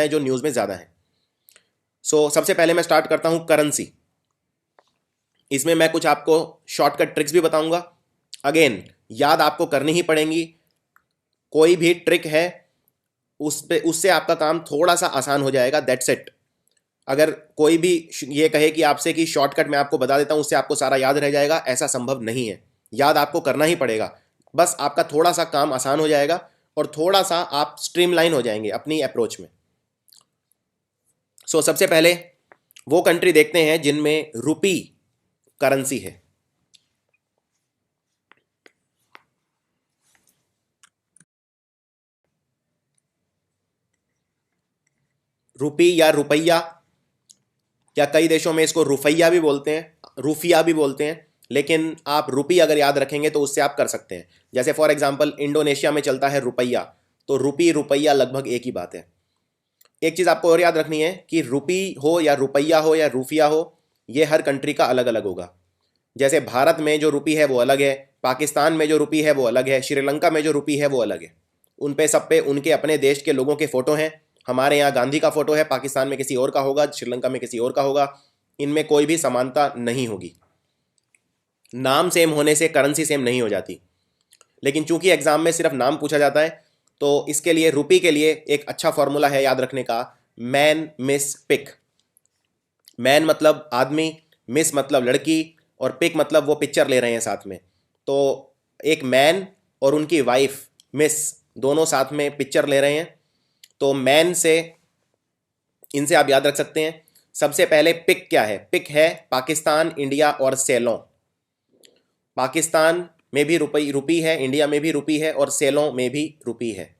है जो न्यूज़ में ज़्यादा है। सो सबसे पहले मैं स्टार्ट करता हूँ करेंसी। इसमें मैं कुछ आपको शॉर्टकट ट्रिक्स भी बताऊंगा। अगेन याद आपको करनी ही पड़ेंगी। कोई भी ट्रिक है उससे आपका काम थोड़ा सा आसान हो जाएगा, दैट्स इट। अगर कोई भी ये कहे कि आपसे कि शॉर्टकट मैं आपको बता देता हूँ उससे आपको सारा याद रह जाएगा, ऐसा संभव नहीं है। याद आपको करना ही पड़ेगा, बस आपका थोड़ा सा काम आसान हो जाएगा और थोड़ा सा आप स्ट्रीमलाइन हो जाएंगे अपनी अप्रोच में। सबसे पहले वो कंट्री देखते हैं जिनमें रुपी करेंसी है। रुपी या रुपया, या कई देशों में इसको रुपया भी बोलते हैं, रुफिया भी बोलते हैं, लेकिन आप रुपी अगर याद रखेंगे तो उससे आप कर सकते हैं। जैसे फॉर एग्जांपल इंडोनेशिया में चलता है रुपया, तो रुपी रुपया लगभग एक ही बात है। एक चीज़ आपको और याद रखनी है कि रुपी हो या रुपया हो या रूफिया हो, ये हर कंट्री का अलग अलग होगा। जैसे भारत में जो रुपी है वो अलग है, पाकिस्तान में जो रुपी है वो अलग है, श्रीलंका में जो रुपी है वो अलग है। उन पे सब पे उनके अपने देश के लोगों के फ़ोटो हैं। हमारे यहाँ गांधी का फ़ोटो है, पाकिस्तान में किसी और का होगा, श्रीलंका में किसी और का होगा। इनमें कोई भी समानता नहीं होगी। नाम सेम होने से करेंसी सेम नहीं हो जाती। लेकिन चूंकि एग्ज़ाम में सिर्फ नाम पूछा जाता है, तो इसके लिए रुपी के लिए एक अच्छा फॉर्मूला है याद रखने का, मैन मिस पिक। मैन मतलब आदमी, मिस मतलब लड़की, और पिक मतलब वो पिक्चर ले रहे हैं साथ में। तो एक मैन और उनकी वाइफ मिस दोनों साथ में पिक्चर ले रहे हैं, तो मैन से इनसे आप याद रख सकते हैं। सबसे पहले पिक क्या है? पिक है पाकिस्तान, इंडिया और सेलों। पाकिस्तान में भी रुपी है, इंडिया में भी रुपी है और सेलों में भी रुपी है।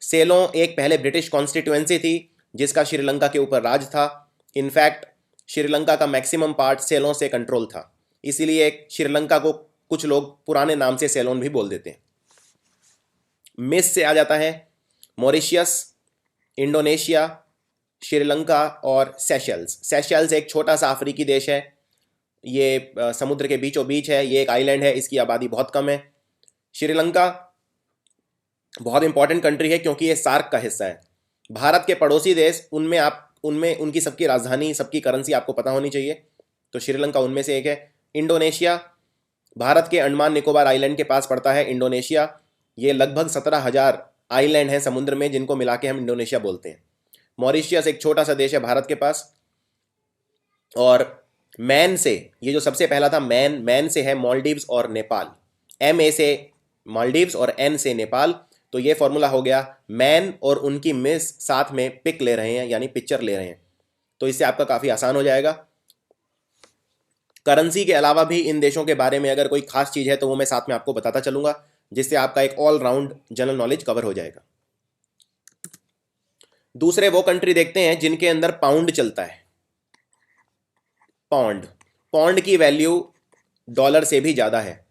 सेलों एक पहले ब्रिटिश कॉन्स्टिट्यूएंसी थी जिसका श्रीलंका के ऊपर राज था। इनफैक्ट श्रीलंका का मैक्सिमम पार्ट सेलों से कंट्रोल था, इसीलिए श्रीलंका को कुछ लोग पुराने नाम से सेलोन भी बोल देते हैं। मिस से आ जाता है मॉरिशियस, इंडोनेशिया, श्रीलंका और सेशल्स। सेशल्स एक छोटा सा अफ्रीकी देश है, ये समुद्र के बीचों बीच है, ये एक आइलैंड है, इसकी आबादी बहुत कम है। श्रीलंका बहुत इंपॉर्टेंट कंट्री है क्योंकि ये सार्क का हिस्सा है। भारत के पड़ोसी देश, उनमें उनकी सबकी राजधानी, सबकी करेंसी आपको पता होनी चाहिए, तो श्रीलंका उनमें से एक है। इंडोनेशिया भारत के अंडमान निकोबार आइलैंड के पास पड़ता है। इंडोनेशिया ये लगभग 17,000 आइलैंड हैं समुद्र में, जिनको मिला के हम इंडोनेशिया बोलते हैं। मॉरिशियस एक छोटा सा देश है भारत के पास। और मैन से, ये जो सबसे पहला था मैन से है मालदीव्स और नेपाल। MA से मालदीव्स और N से नेपाल। तो ये फॉर्मूला हो गया, मैन और उनकी मिस साथ में पिक ले रहे हैं, यानी पिक्चर ले रहे हैं, तो इससे आपका काफ़ी आसान हो जाएगा। करेंसी के अलावा भी इन देशों के बारे में अगर कोई खास चीज़ है तो वो मैं साथ में आपको बताता चलूंगा, जिससे आपका एक all round general knowledge cover हो जाएगा। दूसरे वो कंट्री देखते हैं जिनके अंदर पाउंड चलता है। पाउंड की वैल्यू डॉलर से भी ज़्यादा है।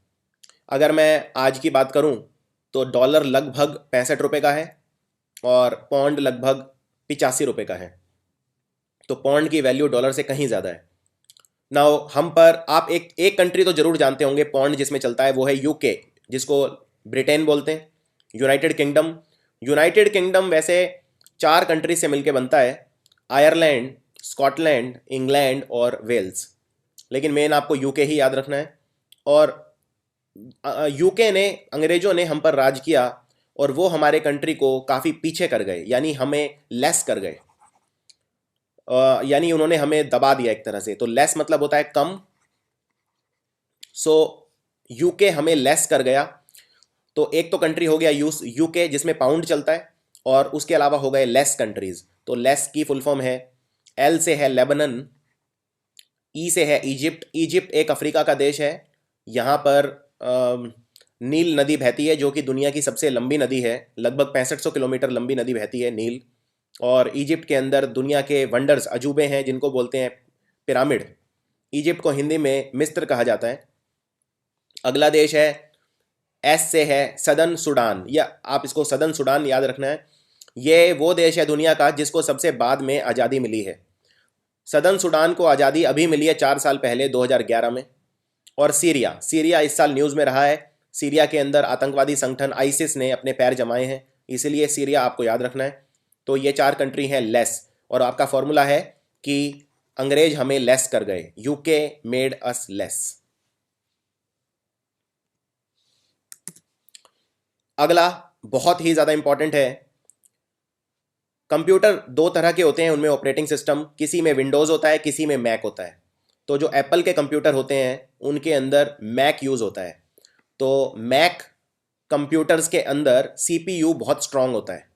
अगर मैं आज की बात करूं तो डॉलर लगभग 65 रुपये का है और पाउंड लगभग 85 रुपये का है। तो पाउंड की वैल्यू डॉलर से कहीं ज़्यादा है। नाउ हम पर आप एक कंट्री तो जरूर जानते होंगे पाउंड जिसमें चलता है, वो है UK, जिसको ब्रिटेन बोलते हैं, यूनाइटेड किंगडम। यूनाइटेड किंगडम वैसे 4 कंट्री से मिलकर बनता है, आयरलैंड, स्कॉटलैंड, इंग्लैंड और वेल्स। लेकिन मेन आपको UK ही याद रखना है। और UK ने, अंग्रेज़ों ने हम पर राज किया और वो हमारे कंट्री को काफ़ी पीछे कर गए, यानी हमें लेस कर गए, यानी उन्होंने हमें दबा दिया एक तरह से। तो लेस मतलब होता है कम। UK हमें लेस कर गया। तो एक तो कंट्री हो गया UK जिसमें पाउंड चलता है, और उसके अलावा हो गए लेस कंट्रीज। तो लेस की फुल फॉर्म है, L से है लेबनन, E से है इजिप्ट। इजिप्ट एक अफ्रीका का देश है। यहाँ पर नील नदी बहती है, जो कि दुनिया की सबसे लंबी नदी है। लगभग 6500 किलोमीटर लंबी नदी बहती है नील। और इजिप्ट के अंदर दुनिया के वंडर्स, अजूबे हैं, जिनको बोलते हैं पिरामिड। इजिप्ट को हिंदी में मिस्र कहा जाता है। अगला देश है, S से है सदर्न सूडान, या आप इसको सदर्न सूडान याद रखना है। ये वो देश है दुनिया का जिसको सबसे बाद में आज़ादी मिली है। सदर्न सूडान को आज़ादी अभी मिली है 4 साल पहले, 2011 में। और सीरिया इस साल न्यूज़ में रहा है। सीरिया के अंदर आतंकवादी संगठन ISIS ने अपने पैर जमाए हैं, इसलिए सीरिया आपको याद रखना है। तो ये 4 कंट्री हैं लेस, और आपका फॉर्मूला है कि अंग्रेज हमें लेस कर गए, यूके मेड अस लेस। अगला बहुत ही ज्यादा इंपॉर्टेंट है। कंप्यूटर 2 तरह के होते हैं, उनमें ऑपरेटिंग सिस्टम, किसी में विंडोज होता है, किसी में मैक होता है। तो जो एप्पल के कंप्यूटर होते हैं उनके अंदर मैक यूज होता है। तो मैक कंप्यूटर्स के अंदर सीपीयू बहुत स्ट्रांग होता है।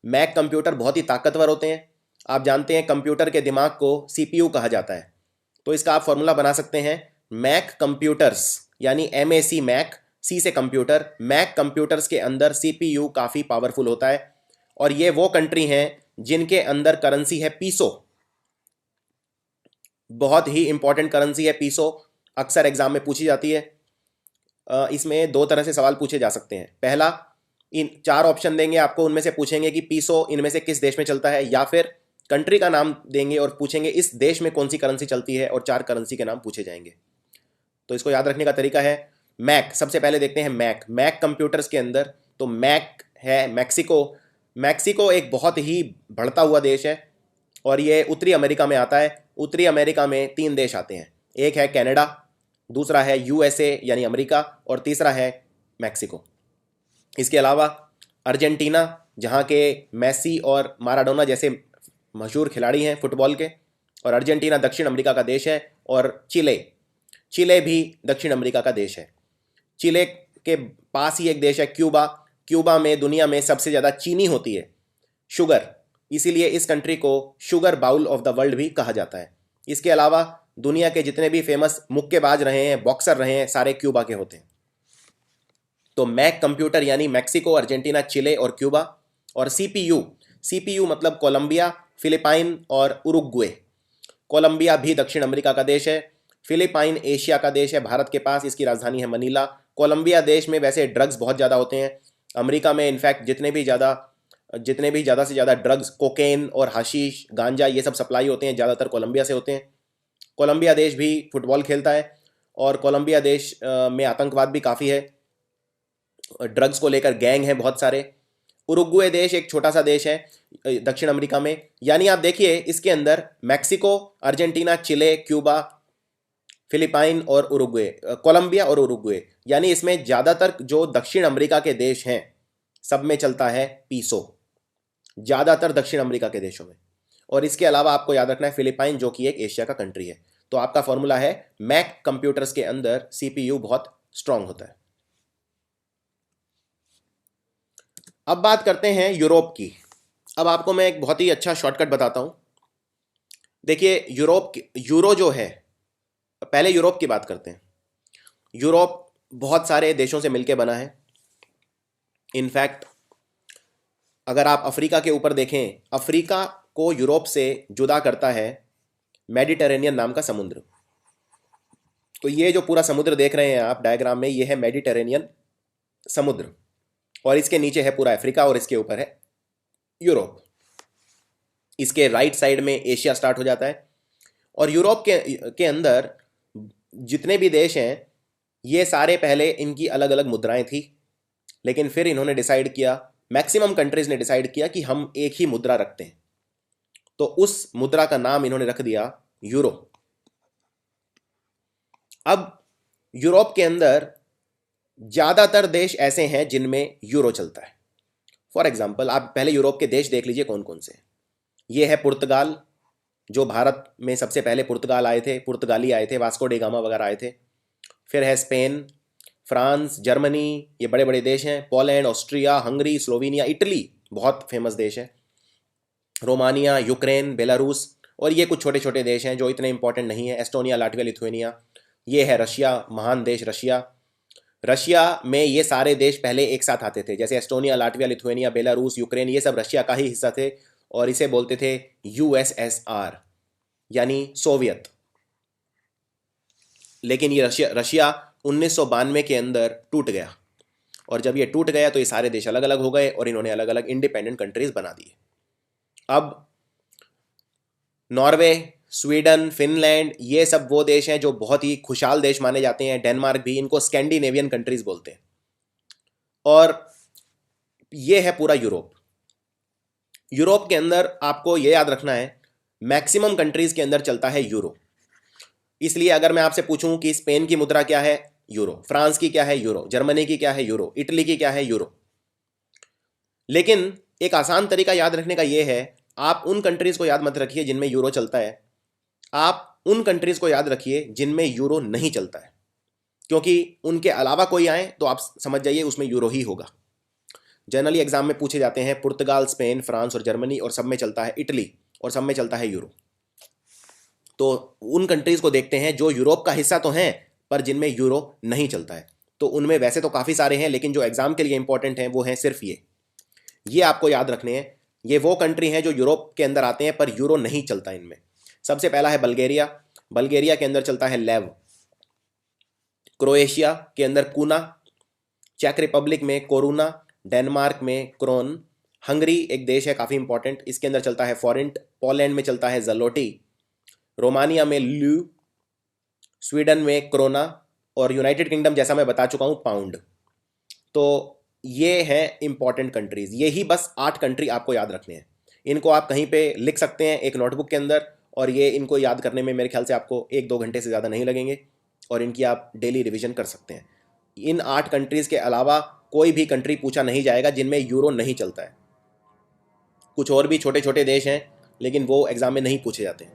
मैक कंप्यूटर बहुत ही ताकतवर होते हैं। आप जानते हैं कंप्यूटर के दिमाग को सीपीयू कहा जाता है। तो इसका आप फॉर्मूला बना सकते हैं, मैक कंप्यूटर्स यानी MAC मैक, सी से कंप्यूटर, मैक कंप्यूटर्स के अंदर सीपीयू काफ़ी पावरफुल होता है। और ये वो कंट्री हैं जिनके अंदर करेंसी है पीसो। बहुत ही इंपॉर्टेंट करेंसी है पीसो, अक्सर एग्जाम में पूछी जाती है। इसमें 2 तरह से सवाल पूछे जा सकते हैं। पहला, इन 4 ऑप्शन देंगे आपको, उनमें से पूछेंगे कि पीसो इनमें से किस देश में चलता है, या फिर कंट्री का नाम देंगे और पूछेंगे इस देश में कौन सी करेंसी चलती है, और 4 करेंसी के नाम पूछे जाएंगे। तो इसको याद रखने का तरीका है मैक। सबसे पहले देखते हैं मैक कंप्यूटर्स के अंदर। तो मैक है मैक्सिको। मैक्सिको एक बहुत ही बढ़ता हुआ देश है और ये उत्तरी अमेरिका में आता है। उत्तरी अमेरिका में 3 देश आते हैं, एक है कनाडा, दूसरा है USA यानी अमेरिका, और तीसरा है मैक्सिको। इसके अलावा अर्जेंटीना, जहाँ के मेसी और माराडोना जैसे मशहूर खिलाड़ी हैं फुटबॉल के, और अर्जेंटीना दक्षिण अमेरिका का देश है। और चिले भी दक्षिण अमेरिका का देश है। चिले के पास ही एक देश है क्यूबा। क्यूबा में दुनिया में सबसे ज़्यादा चीनी होती है, शुगर, इसीलिए इस कंट्री को sugar bowl of the world भी कहा जाता है। इसके अलावा दुनिया के जितने भी फेमस मुक्केबाज रहे हैं, बॉक्सर रहे हैं, सारे क्यूबा के होते हैं। तो मैक कंप्यूटर यानी मैक्सिको, अर्जेंटीना, चिले और क्यूबा। और सीपीयू मतलब कोलंबिया, फिलिपाइन और उरुग्वे। कोलंबिया भी दक्षिण अमेरिका का देश है। फिलिपाइन एशिया का देश है, भारत के पास, इसकी राजधानी है मनीला। कोलंबिया देश में वैसे ड्रग्स बहुत ज़्यादा होते हैं। अमेरिका में इनफैक्ट जितने भी ज़्यादा से ज़्यादा ड्रग्स, कोकेन और हशीश, गांजा, ये सब सप्लाई होते हैं ज़्यादातर कोलंबिया से होते हैं। कोलंबिया देश भी फुटबॉल खेलता है और कोलंबिया देश में आतंकवाद भी काफ़ी है, ड्रग्स को लेकर गैंग है बहुत सारे। उरुग्वे देश एक छोटा सा देश है दक्षिण अमेरिका में। यानी आप देखिए इसके अंदर मैक्सिको, अर्जेंटीना, चिले, क्यूबा, फिलिपाइन और उरुग्वे, कोलंबिया और उरुग्वे, यानी इसमें ज़्यादातर जो दक्षिण अमेरिका के देश हैं सब में चलता है पीसो, ज़्यादातर दक्षिण अमेरिका के देशों में। और इसके अलावा आपको याद रखना है फिलिपाइन, जो कि एक एशिया का कंट्री है। तो आपका फॉर्मूला है मैक कंप्यूटर्स के अंदर सीपीयू बहुत स्ट्रांग होता है। अब बात करते हैं यूरोप की। अब आपको मैं एक बहुत ही अच्छा शॉर्टकट बताता हूं। देखिए यूरो जो है, पहले यूरोप की बात करते हैं। यूरोप बहुत सारे देशों से मिलकर बना है। इनफैक्ट अगर आप अफ्रीका के ऊपर देखें, अफ्रीका को यूरोप से जुदा करता है मेडिटेरेनियन नाम का समुद्र। तो ये जो पूरा समुद्र देख रहे हैं आप डायग्राम में, ये है मेडिटेरेनियन समुद्र, और इसके नीचे है पूरा अफ्रीका और इसके ऊपर है यूरोप। इसके राइट साइड में एशिया स्टार्ट हो जाता है। और यूरोप के अंदर जितने भी देश हैं ये सारे, पहले इनकी अलग अलग मुद्राएं थी, लेकिन फिर इन्होंने डिसाइड किया, मैक्सिमम कंट्रीज ने डिसाइड किया कि हम एक ही मुद्रा रखते हैं। तो उस मुद्रा का नाम इन्होंने रख दिया यूरो। अब यूरोप के अंदर ज्यादातर देश ऐसे हैं जिनमें यूरो चलता है। फॉर एग्जाम्पल आप पहले यूरोप के देश देख लीजिए कौन कौन से हैं। ये है पुर्तगाल, जो भारत में सबसे पहले पुर्तगाल आए थे, पुर्तगाली आए थे, वास्को डे गामा वगैरह आए थे। फिर है स्पेन, फ्रांस, जर्मनी, ये बड़े बड़े देश हैं। Poland, Austria, Hungary, Slovenia, Italy बहुत फेमस देश है, रोमानिया, यूक्रेन, बेलारूस, और ये कुछ छोटे छोटे देश हैं जो इतने इंपॉर्टेंट नहीं है, एस्टोनिया, लाटविया, लिथुएनिया। ये है रशिया, महान देश रशिया। रशिया में ये सारे देश पहले एक साथ आते थे, जैसे Estonia, Latvia, Lithuania, Belarus, Ukraine, ये सब रशिया का ही हिस्सा थे, और इसे बोलते थे USSR यानी सोवियत। लेकिन ये रशिया 1992 के अंदर टूट गया, और जब ये टूट गया तो ये सारे देश अलग अलग हो गए और इन्होंने अलग अलग इंडिपेंडेंट कंट्रीज बना दिए। अब नॉर्वे, स्वीडन, फिनलैंड, ये सब वो देश हैं जो बहुत ही खुशहाल देश माने जाते हैं। डेनमार्क भी, इनको स्कैंडिनेवियन कंट्रीज बोलते हैं। और ये है पूरा यूरोप। यूरोप के अंदर आपको ये याद रखना है, मैक्सिमम कंट्रीज के अंदर चलता है यूरो। इसलिए अगर मैं आपसे पूछूं कि स्पेन की मुद्रा क्या है, यूरो। फ्रांस की क्या है, यूरो। जर्मनी की क्या है, यूरो। इटली की क्या है, यूरो। लेकिन एक आसान तरीका याद रखने का यह है, आप उन कंट्रीज को याद मत रखिए जिनमें यूरो चलता है, आप उन कंट्रीज को याद रखिए जिनमें यूरो नहीं चलता है, क्योंकि उनके अलावा कोई आए तो आप समझ जाइए उसमें यूरो ही होगा। जनरली एग्जाम में पूछे जाते हैं पुर्तगाल, स्पेन, फ्रांस और जर्मनी, और सब में चलता है इटली, और सब में चलता है यूरो। तो उन कंट्रीज को देखते हैं जो यूरोप का हिस्सा तो हैं पर जिनमें यूरो नहीं चलता है। तो उनमें वैसे तो काफ़ी सारे हैं, लेकिन जो एग्जाम के लिए इंपॉर्टेंट हैं वो हैं सिर्फ ये आपको याद रखने हैं। ये वो कंट्री हैं जो यूरोप के अंदर आते हैं पर यूरो नहीं चलता इनमें। सबसे पहला है बल्गेरिया। बल्गेरिया के अंदर चलता है लेव। क्रोएशिया के अंदर कूना। चेक रिपब्लिक में कोरूना। डेनमार्क में क्रोन। हंगरी एक देश है काफ़ी इंपॉर्टेंट, इसके अंदर चलता है फॉरेंट। पोलैंड में चलता है जलोटी। रोमानिया में ल्यू। स्वीडन में क्रोना। और यूनाइटेड किंगडम जैसा मैं बता चुका हूँ पाउंड। तो ये हैं इंपॉर्टेंट कंट्रीज। ये ही बस 8 कंट्री आपको याद रखने हैं। इनको आप कहीं पे लिख सकते हैं एक नोटबुक के अंदर, और ये इनको याद करने में मेरे ख्याल से आपको 1-2 घंटे से ज़्यादा नहीं लगेंगे, और इनकी आप डेली रिवीजन कर सकते हैं। इन 8 कंट्रीज़ के अलावा कोई भी कंट्री पूछा नहीं जाएगा जिनमें यूरो नहीं चलता है। कुछ और भी छोटे छोटे देश हैं लेकिन वो एग्ज़ाम में नहीं पूछे जाते हैं।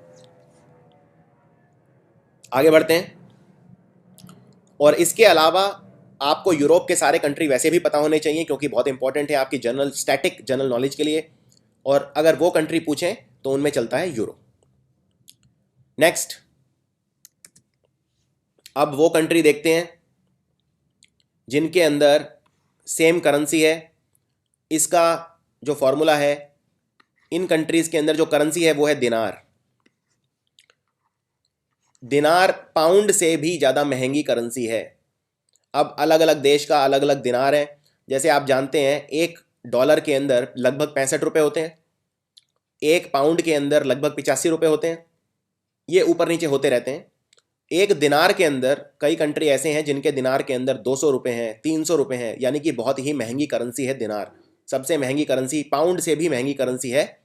आगे बढ़ते हैं। और इसके अलावा आपको यूरोप के सारे कंट्री वैसे भी पता होने चाहिए, क्योंकि बहुत इंपॉर्टेंट है आपकी स्टैटिक जनरल नॉलेज के लिए, और अगर वो कंट्री पूछें तो उनमें चलता है यूरो। नेक्स्ट, अब वो कंट्री देखते हैं जिनके अंदर सेम करेंसी है। इसका जो फॉर्मूला है, इन कंट्रीज के अंदर जो करेंसी है वो है दिनार। दिनार पाउंड से भी ज़्यादा महंगी करेंसी है। अब अलग अलग देश का अलग अलग दिनार है। जैसे आप जानते हैं $1 के अंदर लगभग 65 रुपये होते हैं, 1 पाउंड के अंदर लगभग 85 रुपये होते हैं। ये ऊपर नीचे होते रहते हैं। एक दिनार के अंदर कई कंट्री ऐसे हैं जिनके दिनार के अंदर 200 रुपये हैं, 300 रुपये हैं, यानी कि बहुत ही महंगी करेंसी है दिनार। सबसे महंगी करेंसी, पाउंड से भी महंगी करेंसी है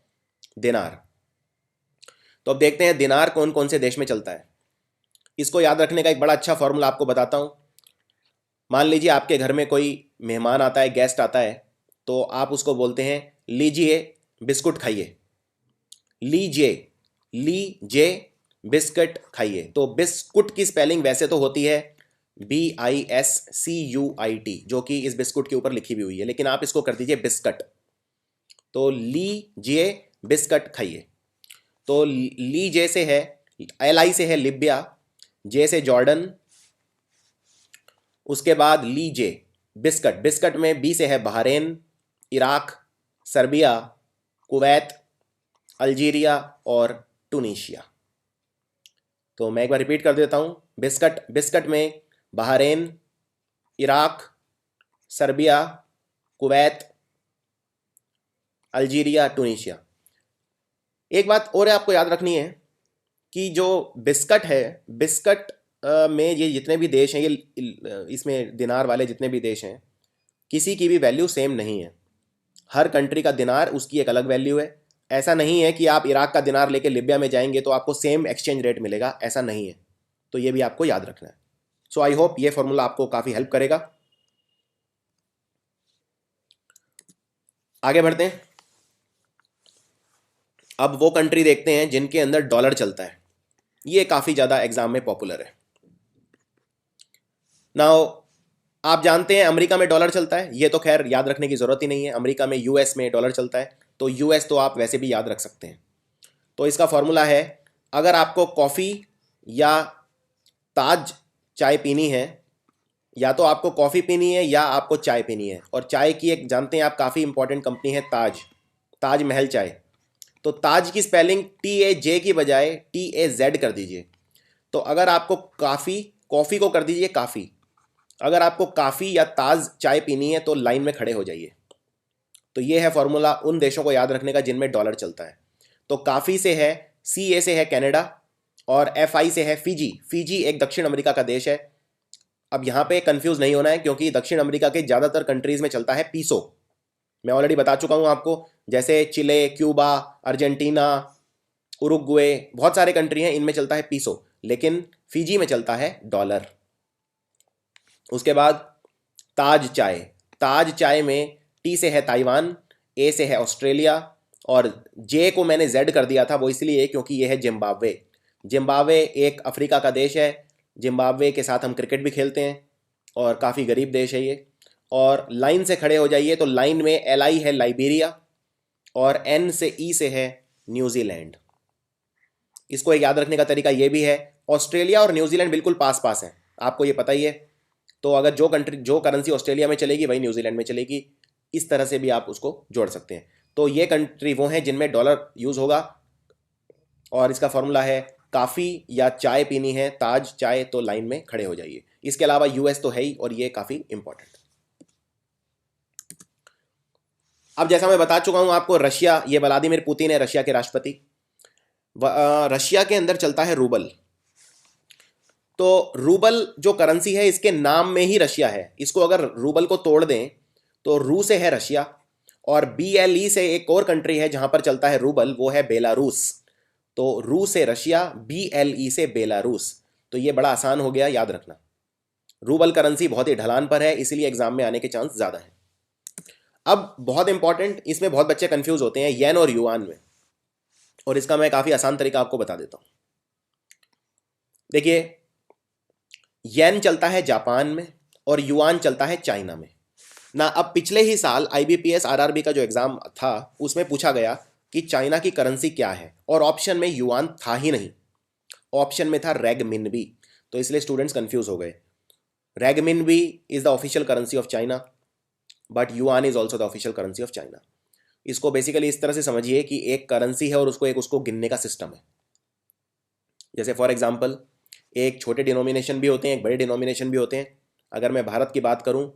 दिनार। तो अब देखते हैं दिनार कौन कौन से देश में चलता है। इसको याद रखने का एक बड़ा अच्छा फॉर्मूला आपको बताता हूँ। मान लीजिए आपके घर में कोई मेहमान आता है, गेस्ट आता है, तो आप उसको बोलते हैं लीजिए बिस्कुट खाइए। लीजिए बिस्कुट खाइए। तो बिस्कुट की स्पेलिंग वैसे तो होती है BISCUIT, जो कि इस बिस्कुट के ऊपर लिखी भी हुई है, लेकिन आप इसको कर दीजिए बिस्कट। तो लीजिए बिस्कट खाइए। तो लीजे से है, LI से है लिबिया, जे से जॉर्डन, उसके बाद लीजे बिस्कट। बिस्कट में बी से है Bahrain, Iraq, Serbia, Kuwait, Algeria और टूनीशिया। तो मैं एक बार रिपीट कर देता हूँ। बिस्कट में Bahrain, Iraq, Serbia, Kuwait, Algeria, टूनीशिया। एक बात और आपको याद रखनी है कि जो बिस्कट है, बिस्कट में ये जितने भी देश हैं, ये इसमें दिनार वाले जितने भी देश हैं, किसी की भी वैल्यू सेम नहीं है। हर कंट्री का दिनार उसकी एक अलग वैल्यू है। ऐसा नहीं है कि आप इराक का दिनार लेके लिबिया में जाएंगे तो आपको सेम एक्सचेंज रेट मिलेगा, ऐसा नहीं है। तो ये भी आपको याद रखना है। सो आई होप ये फॉर्मूला आपको काफ़ी हेल्प करेगा। आगे बढ़ते हैं। अब वो कंट्री देखते हैं जिनके अंदर डॉलर चलता है। ये काफ़ी ज़्यादा एग्जाम में पॉपुलर है। नाउ आप जानते हैं अमेरिका में डॉलर चलता है, ये तो खैर याद रखने की ज़रूरत ही नहीं है। अमेरिका में US में डॉलर चलता है, तो US तो आप वैसे भी याद रख सकते हैं। तो इसका फॉर्मूला है, अगर आपको कॉफ़ी या ताज चाय पीनी है, या तो आपको कॉफ़ी पीनी है या आपको चाय पीनी है, और चाय की एक जानते हैं आप काफ़ी इंपॉर्टेंट कंपनी है ताज महल चाय। तो ताज की स्पेलिंग TAJ की बजाय TAZ कर दीजिए। तो अगर आपको कॉफ़ी को कर दीजिए काफ़ी। अगर आपको काफ़ी या ताज चाय पीनी है तो लाइन में खड़े हो जाइए। तो ये है फॉर्मूला उन देशों को याद रखने का जिनमें डॉलर चलता है। तो काफ़ी से है, CA से है कनाडा, और FI से है फिजी। फिजी एक दक्षिण अमेरिका का देश है। अब यहाँ पे कंफ्यूज नहीं होना है, क्योंकि दक्षिण अमेरिका के ज़्यादातर कंट्रीज़ में चलता है पीसो। मैं ऑलरेडी बता चुका हूँ आपको, जैसे चिले, क्यूबा, अर्जेंटीना, उरुग्वे, बहुत सारे कंट्री हैं, इनमें चलता है पीसो, लेकिन फिजी में चलता है डॉलर। उसके बाद ताज चाय, ताज चाय में टी से है ताइवान, ए से है ऑस्ट्रेलिया, और जे को मैंने जेड कर दिया था वो इसलिए क्योंकि ये है जिम्बाब्वे। जिम्बाब्वे एक अफ्रीका का देश है। जिम्बाब्वे के साथ हम क्रिकेट भी खेलते हैं और काफ़ी गरीब देश है ये। और लाइन से खड़े हो जाइए तो लाइन में एल आई है लाइबेरिया, और एन से ई से है न्यूजीलैंड। इसको एक याद रखने का तरीका ये भी है, ऑस्ट्रेलिया और न्यूजीलैंड बिल्कुल पास पास हैं, आपको ये पता ही है। तो अगर जो करेंसी ऑस्ट्रेलिया में चलेगी वही न्यूजीलैंड में चलेगी, इस तरह से भी आप उसको जोड़ सकते हैं। तो ये कंट्री वो हैं जिनमें डॉलर यूज़ होगा, और इसका फॉर्मूला है काफ़ी या चाय पीनी है, ताज चाय, तो लाइन में खड़े हो जाइए। इसके अलावा यूएस तो है ही, और ये काफ़ी इंपॉर्टेंट। अब जैसा मैं बता चुका हूं आपको, रशिया, ये व्लादिमीर पुतिन है रशिया के राष्ट्रपति। रशिया के अंदर चलता है रूबल। तो रूबल जो करेंसी है, इसके नाम में ही रशिया है। इसको अगर रूबल को तोड़ दें तो रू से है रशिया, और BLE से एक और कंट्री है जहां पर चलता है रूबल, वो है बेलारूस। तो रू से रशिया, BLE से बेलारूस। तो ये बड़ा आसान हो गया याद रखना। रूबल करेंसी बहुत ही ढलान पर है, इसीलिए एग्जाम में आने के चांस ज़्यादा हैं। अब बहुत इंपॉर्टेंट, इसमें बहुत बच्चे कंफ्यूज होते हैं येन और युआन में, और इसका मैं काफ़ी आसान तरीका आपको बता देता हूँ। देखिए, येन चलता है जापान में और युआन चलता है चाइना में ना। अब पिछले ही साल IBPS RRB का जो एग्ज़ाम था उसमें पूछा गया कि चाइना की करेंसी क्या है, और ऑप्शन में युआन था ही नहीं, ऑप्शन में था रेगमिनबी। तो इसलिए स्टूडेंट्स कंफ्यूज हो गए। Renminbi is the official currency of China, but yuan is also the official currency of China. इसको बेसिकली इस तरह से समझिए कि एक करेंसी है और उसको गिनने का सिस्टम है। जैसे फॉर एग्जांपल, एक छोटे डिनोमिनेशन भी होते हैं, एक बड़े डिनोमिनेशन भी होते हैं। अगर मैं भारत की बात करूं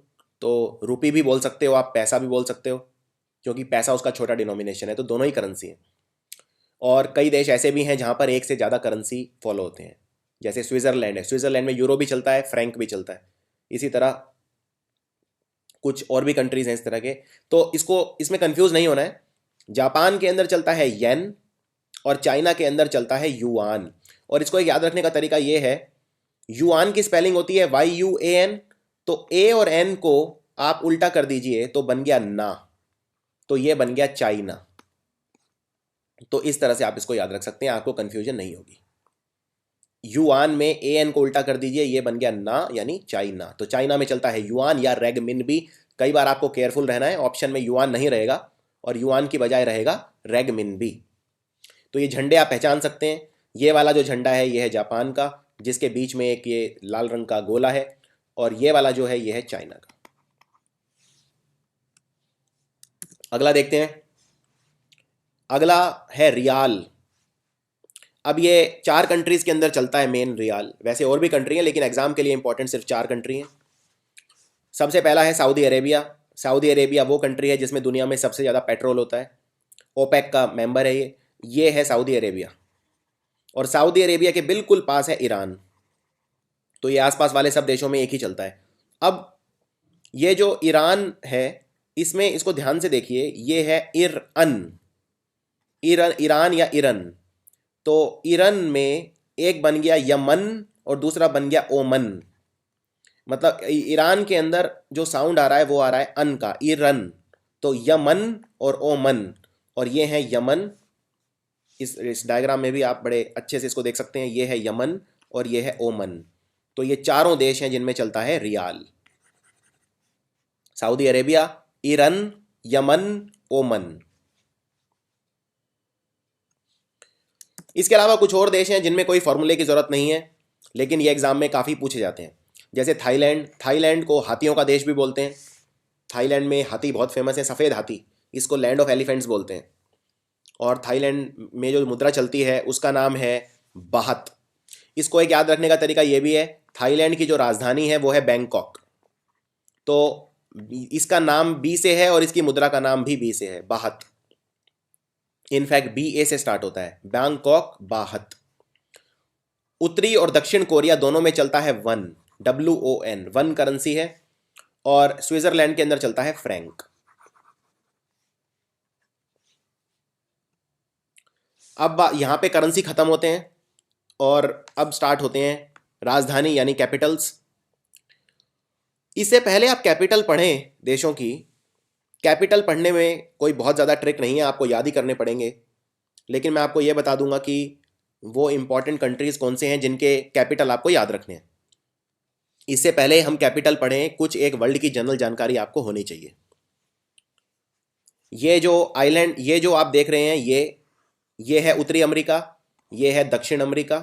तो रुपी भी बोल सकते हो आप, पैसा भी बोल सकते हो, क्योंकि पैसा उसका छोटा डिनोमिनेशन है, तो दोनों ही करेंसी हैं। और कई देश ऐसे भी हैं जहां पर एक से ज़्यादा करेंसी फॉलो होते हैं, जैसे स्विट्ज़रलैंड है, स्विट्ज़रलैंड में यूरो भी चलता है, फ्रैंक भी चलता है। इसी तरह कुछ और भी कंट्रीज हैं इस तरह के। तो इसमें कंफ्यूज नहीं होना है। जापान के अंदर चलता है येन और चाइना के अंदर चलता है युआन। और इसको एक याद रखने का तरीका ये है, युआन की स्पेलिंग होती है YUAN, तो ए और एन को आप उल्टा कर दीजिए तो बन गया ना, तो ये बन गया चाइना। तो इस तरह से आप इसको याद रख सकते हैं, आपको कंफ्यूजन नहीं होगी। युआन में AN को उल्टा कर दीजिए, ये बन गया ना, यानी चाइना। तो चाइना में चलता है युआन या रेगमिनबी। कई बार आपको केयरफुल रहना है, ऑप्शन में युआन नहीं रहेगा और युआन की बजाय रहेगा रेगमिनबी। तो ये झंडे आप पहचान सकते हैं। ये वाला जो झंडा है ये है जापान का, जिसके बीच में एक ये लाल रंग का गोला है, और ये वाला जो है ये है चाइना का। अगला देखते हैं। अगला है रियाल। अब ये 4 कंट्रीज के अंदर चलता है मेन रियाल, वैसे और भी कंट्री हैं लेकिन एग्जाम के लिए इंपॉर्टेंट सिर्फ 4 कंट्री हैं। सबसे पहला है सऊदी अरेबिया। सऊदी अरेबिया वो कंट्री है जिसमें दुनिया में सबसे ज़्यादा पेट्रोल होता है, ओपेक का मेंबर है ये है सऊदी अरेबिया। और सऊदी अरेबिया के बिल्कुल पास है ईरान। तो ये आसपास वाले सब देशों में एक ही चलता है। अब ये जो ईरान है, इसमें इसको ध्यान से देखिए, ये है ईरान, ईरान या ईरान। तो ईरान में एक बन गया यमन और दूसरा बन गया ओमन। मतलब ईरान के अंदर जो साउंड आ रहा है वो आ रहा है अन का, ईरान। तो यमन और ओमन, और ये है यमन। इस डायग्राम में भी आप बड़े अच्छे से इसको देख सकते हैं, ये है यमन और ये है ओमन। तो ये चारों देश हैं जिनमें चलता है riyal. Saudi Arabia, Iran, Yemen, Oman. इसके अलावा कुछ और देश हैं जिनमें कोई फॉर्मूले की ज़रूरत नहीं है, लेकिन ये एग्ज़ाम में काफ़ी पूछे जाते हैं। जैसे थाईलैंड, थाईलैंड को हाथियों का देश भी बोलते हैं। थाईलैंड में हाथी बहुत फेमस है, सफ़ेद हाथी, इसको लैंड ऑफ एलिफेंट्स बोलते हैं। और थाईलैंड में जो मुद्रा चलती है उसका नाम है बाहत। इसको एक याद रखने का तरीका ये भी है, थाईलैंड की जो राजधानी है वो है बैंकॉक। तो इसका नाम बी से है और इसकी मुद्रा का नाम भी बी से है, बाहत। इनफैक्ट BA से स्टार्ट होता है, बैंकॉक, बाहत। उत्तरी और दक्षिण कोरिया दोनों में चलता है वन, WON, वन करेंसी है। और स्विट्जरलैंड के अंदर चलता है फ्रैंक। अब यहाँ पे करेंसी ख़त्म होते हैं और अब स्टार्ट होते हैं राजधानी यानी कैपिटल्स। इससे पहले आप कैपिटल पढ़ें देशों की, कैपिटल पढ़ने में कोई बहुत ज़्यादा ट्रिक नहीं है, आपको याद ही करने पड़ेंगे। लेकिन मैं आपको ये बता दूंगा कि वो इम्पॉर्टेंट कंट्रीज़ कौन से हैं जिनके कैपिटल आपको याद रखने हैं। इससे पहले हम कैपिटल पढ़ें, कुछ एक वर्ल्ड की जनरल जानकारी आपको होनी चाहिए। ये जो आइलैंड, ये जो आप देख रहे हैं, ये है उत्तरी अमेरिका, ये है दक्षिण अमेरिका।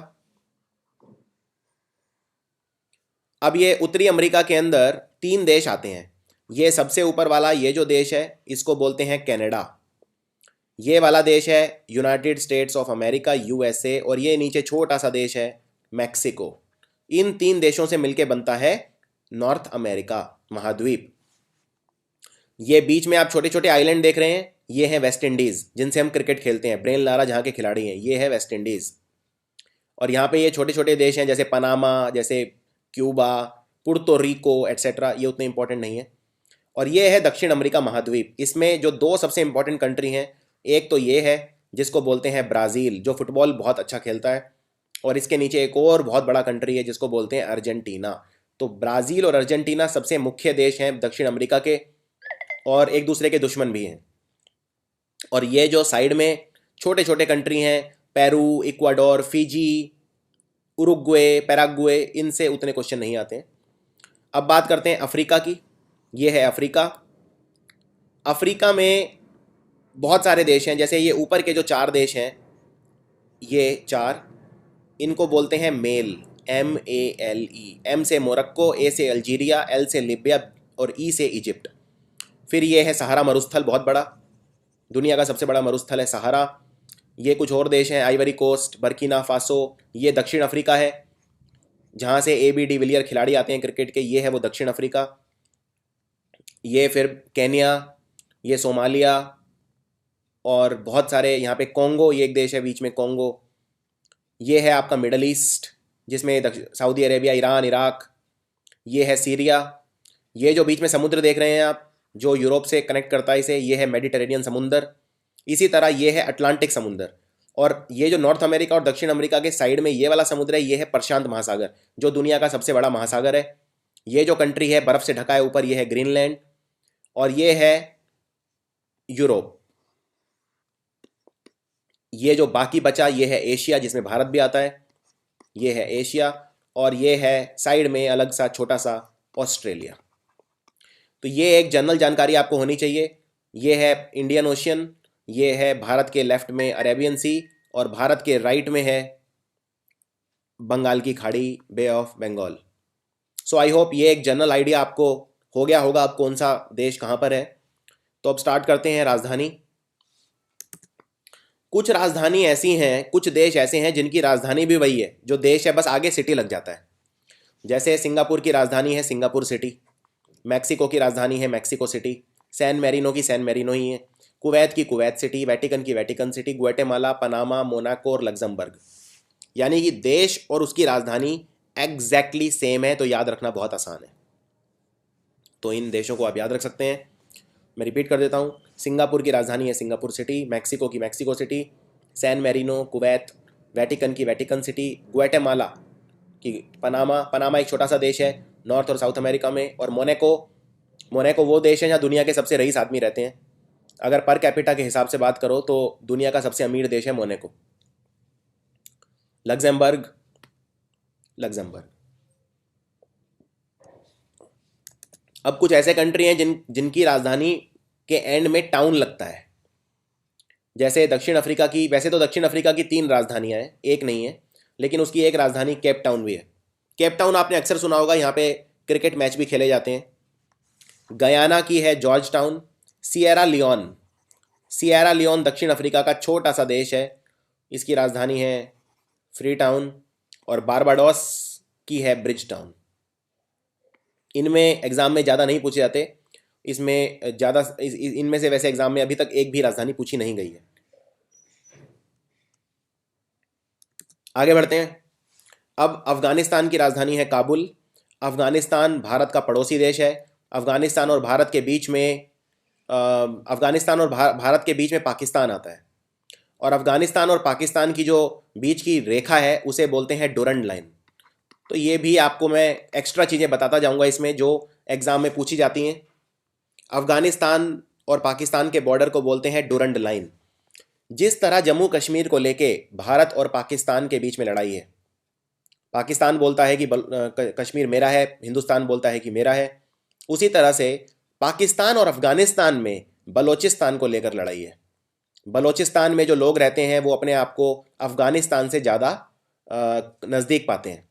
अब ये उत्तरी अमेरिका के अंदर 3 देश आते हैं। ये सबसे ऊपर वाला ये जो देश है इसको बोलते हैं कनाडा। ये वाला देश है United states of America, USA. और ये नीचे छोटा सा देश है मैक्सिको। इन 3 देशों से मिलके बनता है नॉर्थ अमेरिका महाद्वीप। ये बीच में आप छोटे छोटे आइलैंड देख रहे हैं, ये है वेस्ट इंडीज़, जिनसे हम क्रिकेट खेलते हैं, ब्रेन लारा जहाँ के खिलाड़ी हैं, ये है वेस्ट इंडीज़। और यहाँ पे ये छोटे छोटे देश हैं जैसे पनामा, जैसे क्यूबा, पुर्तो रिको एट्सेट्रा, ये उतने इंपॉर्टेंट नहीं है। और ये है दक्षिण अमेरिका महाद्वीप। इसमें जो 2 सबसे इंपॉर्टेंट कंट्री हैं, एक तो ये है जिसको बोलते हैं ब्राज़ील, जो फुटबॉल बहुत अच्छा खेलता है। और इसके नीचे एक और बहुत बड़ा कंट्री है जिसको बोलते हैं अर्जेंटीना। तो ब्राज़ील और अर्जेंटीना सबसे मुख्य देश हैं दक्षिण अमेरिका के, और एक दूसरे के दुश्मन भी हैं। और ये जो साइड में छोटे छोटे कंट्री हैं, Peru, Ecuador, Fiji, Uruguay, Paraguay, इनसे उतने क्वेश्चन नहीं आते हैं। अब बात करते हैं अफ्रीका की। ये है अफ्रीका। अफ्रीका में बहुत सारे देश हैं, जैसे ये ऊपर के जो 4 देश हैं, ये 4, इनको बोलते हैं मेल, MELE। M से मोरक्को, A से अल्जीरिया, L से लीबिया और E से इजिप्ट। फिर ये है सहारा मरुस्थल, बहुत बड़ा, दुनिया का सबसे बड़ा मरुस्थल है सहारा। ये कुछ और देश हैं, आइवरी कोस्ट, बर्किना फासो। ये दक्षिण अफ्रीका है जहाँ से AB डिविलियर खिलाड़ी आते हैं क्रिकेट के, ये है वो दक्षिण अफ्रीका। ये फिर केन्या, ये सोमालिया, और बहुत सारे यहाँ पे कोंगो, ये एक देश है बीच में, कोंगो। ये है आपका मिडल ईस्ट जिसमें सऊदी अरेबिया, ईरान, इराक। ये है सीरिया। ये जो बीच में समुद्र देख रहे हैं आप, जो यूरोप से कनेक्ट करता है इसे, ये है मेडिटेरेनियन समुंदर। इसी तरह ये है अटलांटिक समुंदर। और ये जो नॉर्थ अमेरिका और दक्षिण अमेरिका के साइड में ये वाला समुद्र है, ये है प्रशांत महासागर, जो दुनिया का सबसे बड़ा महासागर है। ये जो कंट्री है बर्फ़ से ढका है ऊपर, ये है ग्रीनलैंड। और ये है यूरोप। ये जो बाकी बचा ये है एशिया, जिसमें भारत भी आता है, ये है एशिया। और ये है साइड में अलग सा छोटा सा ऑस्ट्रेलिया। तो ये एक जनरल जानकारी आपको होनी चाहिए। ये है इंडियन ओशियन, ये है भारत के लेफ्ट में अरेबियन सी, और भारत के राइट में है बंगाल की खाड़ी, bay of Bengal. So I hope ये एक जनरल आइडिया आपको हो गया होगा अब कौन सा देश कहाँ पर है। तो अब स्टार्ट करते हैं राजधानी। कुछ राजधानी ऐसी हैं, कुछ देश ऐसे हैं जिनकी राजधानी भी वही है, जो देश है बस आगे सिटी लग जाता है। जैसे सिंगापुर की राजधानी है सिंगापुर सिटी, मैक्सिको की राजधानी है मैक्सिको सिटी, सैन मैरिनो की सैन मैरिनो ही है, कुवैत की कुवैत सिटी, वेटिकन की Vatican city, Guatemala, Panama, Monaco और लग्जमबर्ग। यानी कि देश और उसकी राजधानी एग्जैक्टली सेम है, तो याद रखना बहुत आसान है। तो इन देशों को आप याद रख सकते हैं। मैं रिपीट कर देता हूँ, सिंगापुर की राजधानी है सिंगापुर सिटी, मैक्सिको की Mexico city, San Marino Kuwait, Vatican की वेटिकन सिटी, ग्वाटेमाला की पनामा, पनामा एक छोटा सा देश है नॉर्थ और साउथ अमेरिका में, और मोनाको, मोनाको वो देश है जहाँ दुनिया के सबसे रईस आदमी रहते हैं। अगर पर कैपिटा के हिसाब से बात करो तो दुनिया का सबसे अमीर देश है मोनाको। Luxembourg, Luxembourg. अब कुछ ऐसे कंट्री हैं जिनकी राजधानी के एंड में टाउन लगता है। जैसे दक्षिण अफ्रीका की, वैसे तो दक्षिण अफ्रीका की 3 राजधानियां हैं, एक नहीं है, लेकिन उसकी एक राजधानी केप टाउन भी है। केप टाउन आपने अक्सर सुना होगा, यहाँ पे क्रिकेट मैच भी खेले जाते हैं। गयाना की है Georgetown. Sierra Leone, Sierra Leone दक्षिण अफ्रीका का छोटा सा देश है, इसकी राजधानी है फ्री टाउन। और बारबाडोस की है ब्रिज टाउन। इनमें एग्ज़ाम में ज़्यादा नहीं पूछे जाते, इसमें ज़्यादा इनमें से वैसे एग्ज़ाम में अभी तक एक भी राजधानी पूछी नहीं गई है। आगे बढ़ते हैं। अब अफ़गानिस्तान की राजधानी है काबुल। अफ़गानिस्तान भारत का पड़ोसी देश है। अफ़गानिस्तान और भारत के बीच में भारत के बीच में पाकिस्तान आता है। और अफगानिस्तान और पाकिस्तान की जो बीच की रेखा है उसे बोलते हैं डुरंड लाइन। तो ये भी आपको मैं एक्स्ट्रा चीज़ें बताता जाऊंगा इसमें जो एग्ज़ाम में पूछी जाती हैं। अफगानिस्तान और पाकिस्तान के बॉर्डर को बोलते हैं डुरंड लाइन। जिस तरह जम्मू कश्मीर को लेके भारत और पाकिस्तान के बीच में लड़ाई है, पाकिस्तान बोलता है कि कश्मीर मेरा है, हिंदुस्तान बोलता है कि मेरा है, उसी तरह से पाकिस्तान और अफगानिस्तान में बलोचिस्तान को लेकर लड़ाई है। बलोचिस्तान में जो लोग रहते हैं वो अपने आप को अफगानिस्तान से ज़्यादा नज़दीक पाते हैं,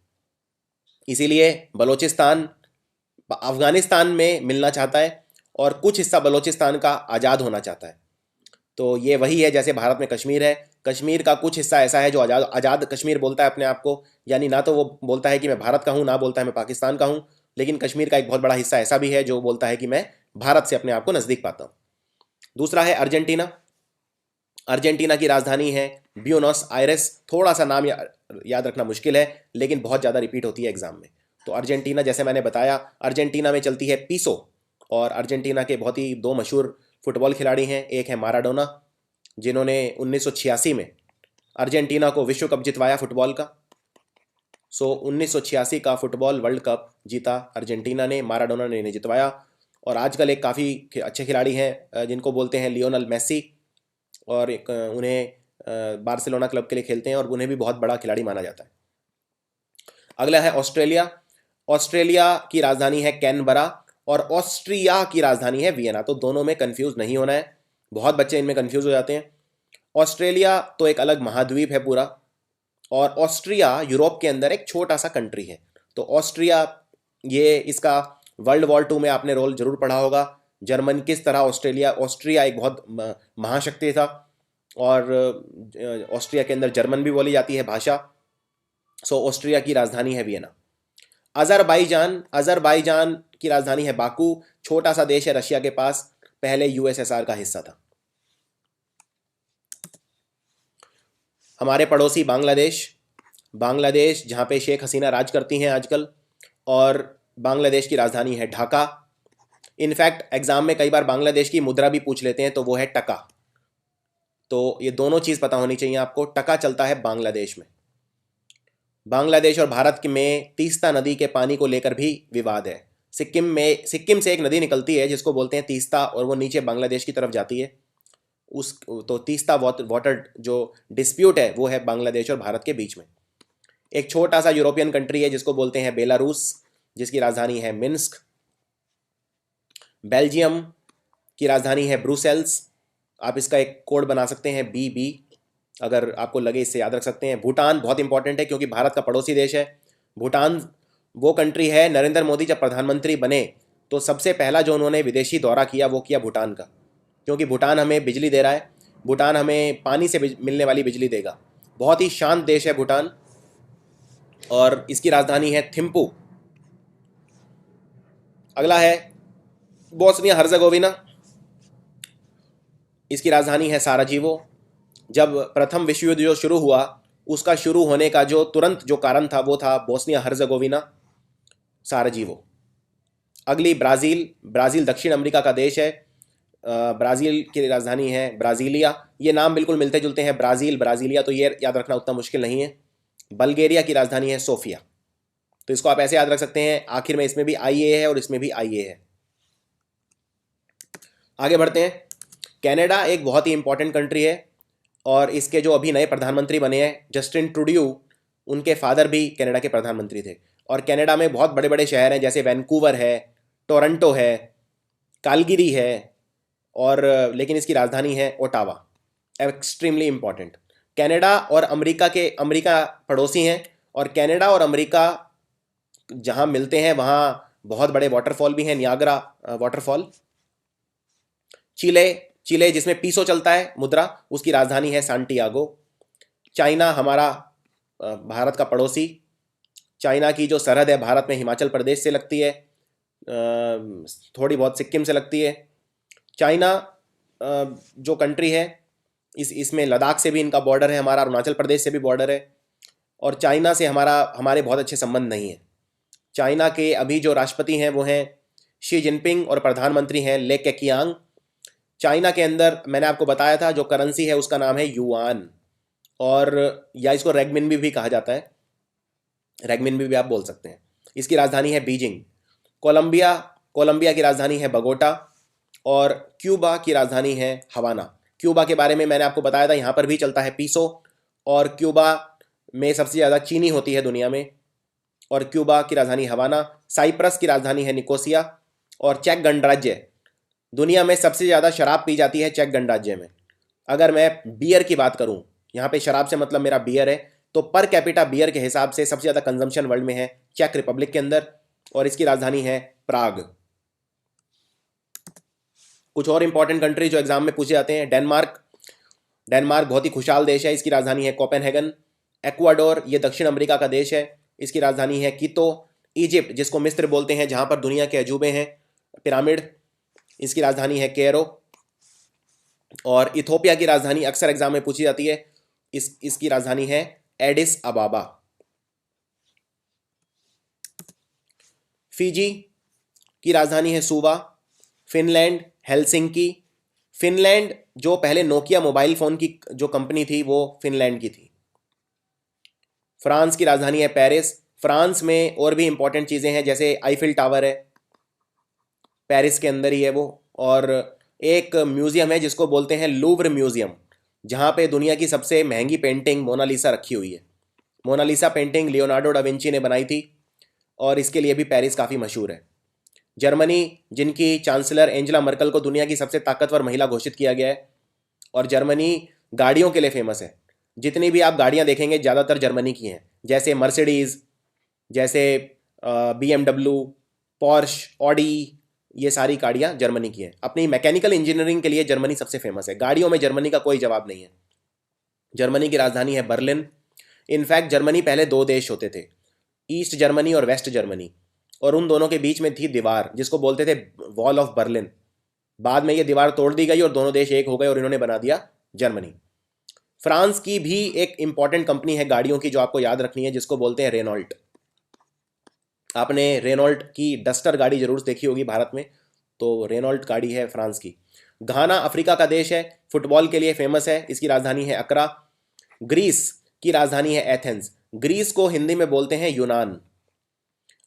इसीलिए बलोचिस्तान अफगानिस्तान में मिलना चाहता है और कुछ हिस्सा बलोचिस्तान का आज़ाद होना चाहता है। तो ये वही है जैसे भारत में कश्मीर है, कश्मीर का कुछ हिस्सा ऐसा है जो आज़ाद आज़ाद कश्मीर बोलता है अपने आप को, यानी ना तो वो बोलता है कि मैं भारत का हूँ, ना बोलता है मैं पाकिस्तान का हूँ, लेकिन कश्मीर का एक बहुत बड़ा हिस्सा ऐसा भी है जो बोलता है कि मैं भारत से अपने आप को नज़दीक पाता हूँ। दूसरा है अर्जेंटीना। अर्जेंटीना की राजधानी है ब्यूनोस आयरेस। थोड़ा सा नाम याद रखना मुश्किल है लेकिन बहुत ज़्यादा रिपीट होती है एग्जाम में। तो अर्जेंटीना, जैसे मैंने बताया, अर्जेंटीना में चलती है पीसो, और अर्जेंटीना के बहुत ही दो मशहूर फुटबॉल खिलाड़ी हैं। एक है माराडोना, जिन्होंने 1986 में अर्जेंटीना को विश्व कप जितवाया फुटबॉल का। 1986 का फुटबॉल वर्ल्ड कप जीता अर्जेंटीना ने, माराडोना ने इन्हें जितवाया। और आजकल एक काफ़ी अच्छे खिलाड़ी हैं जिनको बोलते हैं लियोनल मेसी, और उन्हें बार्सिलोना क्लब के लिए खेलते हैं और उन्हें भी बहुत बड़ा खिलाड़ी माना जाता है। अगला है ऑस्ट्रेलिया। ऑस्ट्रेलिया की राजधानी है कैनबरा और ऑस्ट्रिया की राजधानी है वियना। तो दोनों में कंफ्यूज नहीं होना है, बहुत बच्चे इनमें कंफ्यूज हो जाते हैं। ऑस्ट्रेलिया तो एक अलग महाद्वीप है पूरा, और ऑस्ट्रिया यूरोप के अंदर एक छोटा सा कंट्री है। तो ऑस्ट्रिया, ये इसका वर्ल्ड वॉर 2 में आपने रोल जरूर पढ़ा होगा, जर्मन किस तरह ऑस्ट्रिया एक बहुत महाशक्ति था, और ऑस्ट्रिया के अंदर जर्मन भी बोली जाती है भाषा। ऑस्ट्रिया की राजधानी है वियना। अजरबैजान, अजरबैजान की राजधानी है बाकू। छोटा सा देश है रशिया के पास, पहले यूएसएसआर का हिस्सा था। हमारे पड़ोसी बांग्लादेश। बांग्लादेश जहाँ पे शेख हसीना राज करती हैं आजकल, और बांग्लादेश की राजधानी है ढाका। इनफैक्ट एग्जाम में कई बार बांग्लादेश की मुद्रा भी पूछ लेते हैं, तो वो है टका। तो ये दोनों चीज़ पता होनी चाहिए आपको। टका चलता है बांग्लादेश में। बांग्लादेश और भारत में तीस्ता नदी के पानी को लेकर भी विवाद है। सिक्किम से एक नदी निकलती है जिसको बोलते हैं तीस्ता, और वो नीचे बांग्लादेश की तरफ जाती है। तो तीस्ता वाटर जो डिस्प्यूट है वो है बांग्लादेश और भारत के बीच में। एक छोटा सा यूरोपियन कंट्री है जिसको बोलते हैं बेलारूस, जिसकी राजधानी है मिन्स्क। बेल्जियम की राजधानी है ब्रुसेल्स। आप इसका एक कोड बना सकते हैं BB, अगर आपको लगे इससे याद रख सकते हैं। भूटान बहुत इंपॉर्टेंट है क्योंकि भारत का पड़ोसी देश है। भूटान वो कंट्री है, नरेंद्र मोदी जब प्रधानमंत्री बने तो सबसे पहला जो उन्होंने विदेशी दौरा किया वो किया भूटान का, क्योंकि भूटान हमें बिजली दे रहा है, भूटान हमें पानी से मिलने वाली बिजली देगा। बहुत ही शांत देश है भूटान, और इसकी राजधानी है थिम्पू। अगला है बोस्निया हर्जेगोविना। इसकी राजधानी है साराजीवो। जब प्रथम विश्व युद्ध जो शुरू हुआ, उसका शुरू होने का जो तुरंत जो कारण था वो था बोस्निया हर्जेगोविना, साराजीवो। अगली ब्राज़ील। ब्राज़ील दक्षिण अमेरिका का देश है। ब्राज़ील की राजधानी है ब्राज़ीलिया। ये नाम बिल्कुल मिलते जुलते हैं, ब्राज़ील, ब्राज़ीलिया, तो ये याद रखना उतना मुश्किल नहीं है। बल्गेरिया की राजधानी है सोफिया। तो इसको आप ऐसे याद रख सकते हैं, आखिर में इसमें भी IA है और इसमें भी IA है। आगे बढ़ते हैं। कनाडा एक बहुत ही इंपॉर्टेंट कंट्री है, और इसके जो अभी नए प्रधानमंत्री बने हैं जस्टिन ट्रूडियो, उनके फादर भी कनाडा के प्रधानमंत्री थे। और कनाडा में बहुत बड़े बड़े शहर हैं, जैसे वैंकूवर है, टोरंटो है, कालगिरी है, और लेकिन इसकी राजधानी है ओटावा। Extremely important. कनाडा और अमेरिका पड़ोसी हैं, और कनाडा और अमेरिका जहाँ मिलते हैं वहाँ बहुत बड़े वाटरफॉल भी हैं, नियाग्रा वाटरफॉल। चिले जिसमें पीसो चलता है मुद्रा, उसकी राजधानी है सांटियागो। चाइना हमारा भारत का पड़ोसी। चाइना की जो सरहद है भारत में हिमाचल प्रदेश से लगती है, थोड़ी बहुत सिक्किम से लगती है। चाइना जो कंट्री है इसमें लद्दाख से भी इनका बॉर्डर है, हमारा अरुणाचल प्रदेश से भी बॉर्डर है, और चाइना से हमारे बहुत अच्छे संबंध नहीं है। चाइना के अभी जो राष्ट्रपति हैं वो हैं शी जिनपिंग, और प्रधानमंत्री हैं ले केकियांग। चाइना के अंदर मैंने आपको बताया था जो करेंसी है उसका नाम है युआन, और या इसको रेगमिनबी भी कहा जाता है, रेगमिनबी भी आप बोल सकते हैं। इसकी राजधानी है बीजिंग। कोलंबिया, कोलंबिया की राजधानी है बगोटा, और क्यूबा की राजधानी है हवाना। क्यूबा के बारे में मैंने आपको बताया था, यहाँ पर भी चलता है पीसो, और क्यूबा में सबसे ज़्यादा चीनी होती है दुनिया में, और क्यूबा की राजधानी हवाना। साइप्रस की राजधानी है निकोसिया, और चेक गणराज्य, दुनिया में सबसे ज़्यादा शराब पी जाती है चेक गणराज्य में। अगर मैं बियर की बात करूं, यहाँ पे शराब से मतलब मेरा बियर है, तो पर कैपिटा बियर के हिसाब से सबसे ज़्यादा कंजम्पशन वर्ल्ड में है चेक रिपब्लिक के अंदर, और इसकी राजधानी है प्राग। कुछ और इंपॉर्टेंट कंट्री जो एग्जाम में पूछे जाते हैं, डेनमार्क, डेनमार्क बहुत ही खुशहाल देश है, इसकी राजधानी है कोपेनहेगन। एक्वाडोर, ये दक्षिण अमेरिका का देश है, इसकी राजधानी है कीतो। इजिप्ट, जिसको मिस्र बोलते हैं, जहाँ पर दुनिया के अजूबे हैं पिरामिड, इसकी राजधानी है कैरो। और इथोपिया की राजधानी अक्सर एग्जाम में पूछी जाती है, इसकी राजधानी है एडिस अबाबा। फिजी की राजधानी है सुवा। Finland, Helsinki. फिनलैंड जो पहले नोकिया मोबाइल फोन की जो कंपनी थी वो फिनलैंड की थी। फ्रांस की राजधानी है पेरिस। फ्रांस में और भी इंपॉर्टेंट चीज़ें हैं, जैसे आईफिल टावर है, पेरिस के अंदर ही है वो, और एक म्यूज़ियम है जिसको बोलते हैं लूव्र म्यूज़ियम, जहाँ पे दुनिया की सबसे महंगी पेंटिंग मोनालिसा रखी हुई है। Mona Lisa painting Leonardo da Vinci ने बनाई थी, और इसके लिए भी पेरिस काफ़ी मशहूर है। जर्मनी, जिनकी चांसलर एंजेला मर्कल को दुनिया की सबसे ताकतवर महिला घोषित किया गया है, और जर्मनी गाड़ियों के लिए फेमस है। जितनी भी आप गाड़ियाँ देखेंगे ज़्यादातर जर्मनी की हैं, जैसे मर्सिडीज़, जैसे BMW, पॉर्श, ऑडी, ये सारी गाड़ियाँ जर्मनी की हैं। अपनी मैकेनिकल इंजीनियरिंग के लिए जर्मनी सबसे फेमस है। गाड़ियों में जर्मनी का कोई जवाब नहीं है। जर्मनी की राजधानी है बर्लिन। इनफैक्ट जर्मनी पहले दो देश होते थे, ईस्ट जर्मनी और वेस्ट जर्मनी, और उन दोनों के बीच में थी दीवार जिसको बोलते थे वॉल ऑफ बर्लिन। बाद में ये दीवार तोड़ दी गई और दोनों देश एक हो गए और इन्होंने बना दिया जर्मनी। फ्रांस की भी एक इंपॉर्टेंट कंपनी है गाड़ियों की जो आपको याद रखनी है, जिसको बोलते हैं रेनॉल्ट। आपने रेनॉल्ट की डस्टर गाड़ी जरूर देखी होगी भारत में, तो रेनॉल्ट गाड़ी है फ्रांस की। घाना अफ्रीका का देश है, फुटबॉल के लिए फेमस है, इसकी राजधानी है अकरा। ग्रीस की राजधानी है एथेंस। ग्रीस को हिंदी में बोलते हैं यूनान।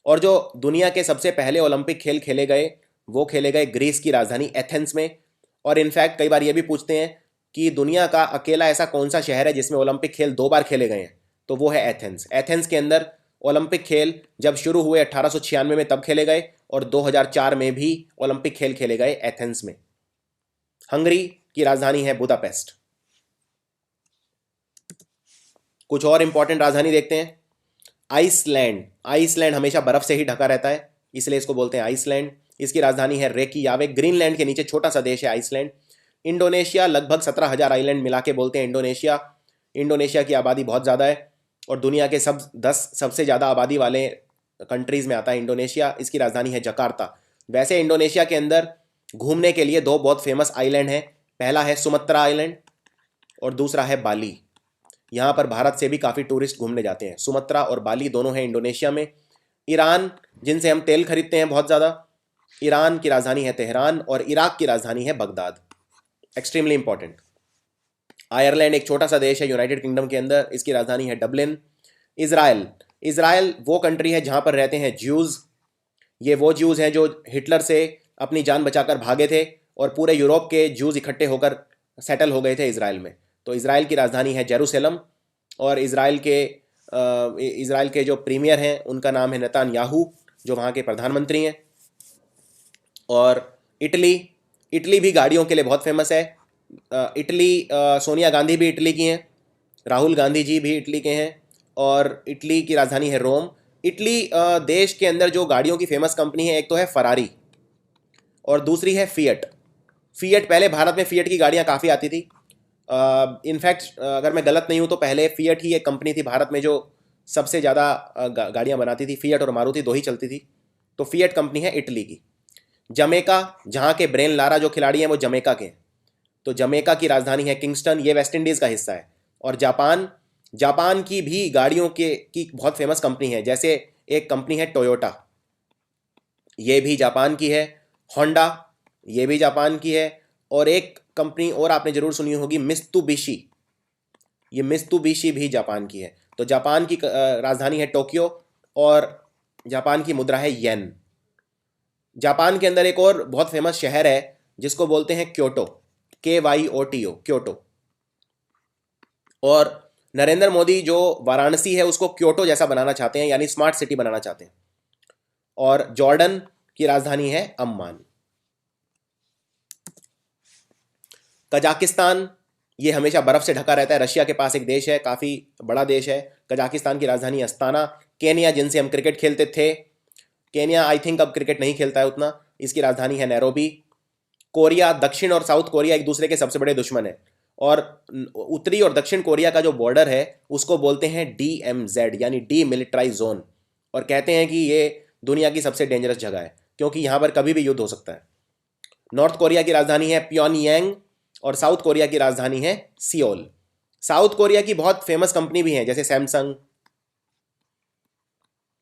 और जो दुनिया के सबसे पहले ओलंपिक खेल खेले गए वो खेले गए ग्रीस की राजधानी एथेंस में। और इनफैक्ट कई बार ये भी पूछते हैं कि दुनिया का अकेला ऐसा कौन सा शहर है जिसमें ओलंपिक खेल 2 बार खेले गए हैं, तो वो है एथेंस। एथेंस के अंदर ओलंपिक खेल जब शुरू हुए 1896 में तब खेले गए, और 2004 में भी ओलंपिक खेल खेले गए एथेंस में। हंगरी की राजधानी है बुदापेस्ट। कुछ और इंपॉर्टेंट राजधानी देखते हैं। आइसलैंड, आइसलैंड हमेशा बर्फ से ही ढका रहता है, इसलिए इसको बोलते हैं आइसलैंड। इसकी राजधानी है रेकियाविक। ग्रीनलैंड के नीचे छोटा सा देश है आइसलैंड। इंडोनेशिया, लगभग 17,000 आइलैंड मिला के बोलते हैं इंडोनेशिया। इंडोनेशिया की आबादी बहुत ज़्यादा है, और दुनिया के 10 सबसे ज़्यादा आबादी वाले कंट्रीज़ में आता है इंडोनेशिया। इसकी राजधानी है जकार्ता। वैसे इंडोनेशिया के अंदर घूमने के लिए 2 बहुत फेमस आइलैंड हैं। पहला है सुमत्रा आइलैंड, और दूसरा है बाली। यहाँ पर भारत से भी काफ़ी टूरिस्ट घूमने जाते हैं। सुमत्रा और बाली दोनों हैं इंडोनेशिया में। ईरान, जिनसे हम तेल खरीदते हैं बहुत ज़्यादा, ईरान की राजधानी है तेहरान, और इराक की राजधानी है बगदाद। Extremely important. आयरलैंड एक छोटा सा देश है यूनाइटेड किंगडम के अंदर, इसकी राजधानी है डबलिन। इज़राइल, इज़राइल वो कंट्री है जहाँ पर रहते हैं ज्यूज़। ये वो ज्यूज़ हैं जो हिटलर से अपनी जान बचाकर भागे थे, और पूरे यूरोप के ज्यूज़ इकट्ठे होकर सेटल हो गए थे इज़राइल में। तो इज़राइल की राजधानी है जेरूसलम, और इज़राइल के जो प्रीमियर हैं उनका नाम है नेतन्याहू, जो वहाँ के प्रधानमंत्री हैं। और इटली, इटली भी गाड़ियों के लिए बहुत फेमस है। इटली, सोनिया गांधी भी इटली की हैं, राहुल गांधी जी भी इटली के हैं, और इटली की राजधानी है रोम। इटली देश के अंदर जो गाड़ियों की फेमस कंपनी है, एक तो है फरारी और दूसरी है फिएट। फिएट, पहले भारत में फिएट की गाड़ियाँ काफ़ी आती थी। इनफैक्ट अगर मैं गलत नहीं हूँ तो पहले फिएट ही एक कंपनी थी भारत में जो सबसे ज़्यादा गाड़ियाँ बनाती थी। फिएट और मारुति 2 ही चलती थी। तो फिएट कंपनी है इटली की। जमैका, जहाँ के ब्रेन लारा जो खिलाड़ी हैं वो जमैका के हैं, तो जमैका की राजधानी है किंगस्टन, ये वेस्ट इंडीज़ का हिस्सा है। और जापान, जापान की भी गाड़ियों की बहुत फेमस कंपनी है, जैसे एक कंपनी है टोयोटा, ये भी जापान की है। होंडा, ये भी जापान की है। और एक कंपनी और आपने जरूर सुनी होगी, मित्सुबिशी। ये मित्सुबिशी भी जापान की है। तो जापान की राजधानी है टोक्यो और जापान की मुद्रा है येन। जापान के अंदर एक और बहुत फेमस शहर है जिसको बोलते हैं क्योटो, KYOTO, क्योटो। और नरेंद्र मोदी जो वाराणसी है उसको क्योटो जैसा बनाना चाहते हैं, यानी स्मार्ट सिटी बनाना चाहते हैं। और जॉर्डन की राजधानी है अम्मान। कजाकिस्तान, ये हमेशा बर्फ से ढका रहता है, रशिया के पास एक देश है, काफ़ी बड़ा देश है। कजाकिस्तान की राजधानी अस्ताना। केनिया, जिनसे हम क्रिकेट खेलते थे, केनिया आई थिंक अब क्रिकेट नहीं खेलता है उतना, इसकी राजधानी है नैरोबी। कोरिया, दक्षिण और साउथ कोरिया एक दूसरे के सबसे बड़े दुश्मन है, और उत्तरी और दक्षिण कोरिया का जो बॉर्डर है उसको बोलते हैं DMZ, यानी डी मिलिट्राइज जोन। और कहते हैं कि ये दुनिया की सबसे डेंजरस जगह है क्योंकि यहाँ पर कभी भी युद्ध हो सकता है। नॉर्थ कोरिया की राजधानी है प्योनयांग और साउथ कोरिया की राजधानी है सियोल। साउथ कोरिया की बहुत फेमस कंपनी भी हैं, जैसे सैमसंग,